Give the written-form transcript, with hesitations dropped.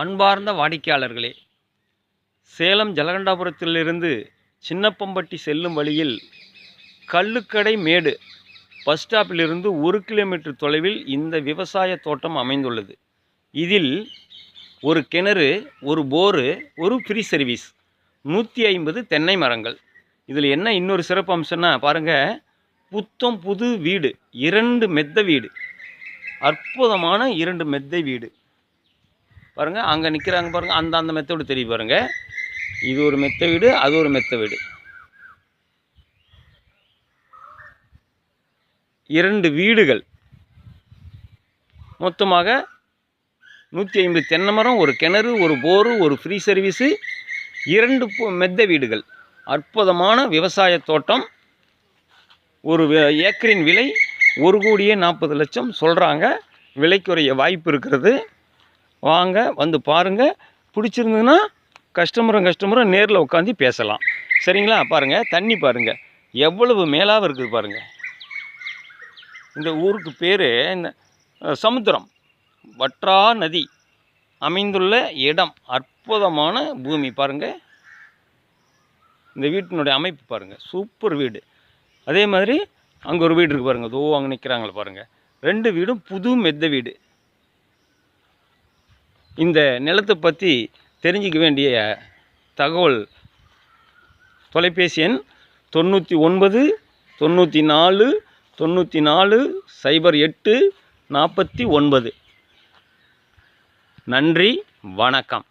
அன்பார்ந்த வாடிக்கையாளர்களே, சேலம் ஜலகண்டாபுரத்திலிருந்து சின்னப்பம்பட்டி செல்லும் வழியில் கள்ளுக்கடை மேடு பஸ் ஸ்டாப்பிலிருந்து 1 கிலோமீட்டர் தொலைவில் இந்த விவசாய தோட்டம் அமைந்துள்ளது. இதில் ஒரு கிணறு, ஒரு போரு, ஒரு ஃப்ரீ சர்வீஸ், 150 தென்னை மரங்கள். இதில் என்ன இன்னொரு சிறப்பு அம்சம்னா பாருங்கள், புத்தம் புது வீடு, 2 மெத்த வீடு, அற்புதமான 2 மெத்தை வீடு பாருங்கள். அங்கே நிற்கிறாங்க பாருங்கள், அந்த மெத்த வீடு தெரியும் பாருங்கள். இது ஒரு மெத்த வீடு, அது ஒரு மெத்த வீடு. 2 வீடுகள், மொத்தமாக 150 தென்னை மரம், ஒரு கிணறு, ஒரு போரு, ஒரு ஃப்ரீ சர்வீஸு, 2 மெத்த வீடுகள். அற்புதமான விவசாய தோட்டம். ஒரு ஏக்கரின் விலை 1,40,00,000 சொல்கிறாங்க. விலைக்குறைய வாய்ப்பு இருக்கிறது. வாங்க வந்து பாருங்கள். பிடிச்சிருந்ததுன்னா கஸ்டமரும் நேரில் உட்காந்து பேசலாம். சரிங்களா? பாருங்கள், தண்ணி பாருங்கள் எவ்வளவு மேலாக இருக்குது பாருங்கள். இந்த ஊருக்கு பேர் இந்த சமுத்திரம், வற்றா நதி அமைந்துள்ள இடம், அற்புதமான பூமி பாருங்கள். இந்த வீட்டினுடைய அமைப்பு பாருங்கள், சூப்பர் வீடு. அதே மாதிரி அங்கே ஒரு வீடு இருக்குது பாருங்கள், அதோ அங்கே நிற்கிறாங்களே பாருங்கள். 2 வீடும் புது மெத்த வீடு. இந்த நிலத்தை பற்றி தெரிஞ்சிக்க வேண்டிய தகவல் தொலைபேசி எண் 99 94 94 08 49. நன்றி, வணக்கம்.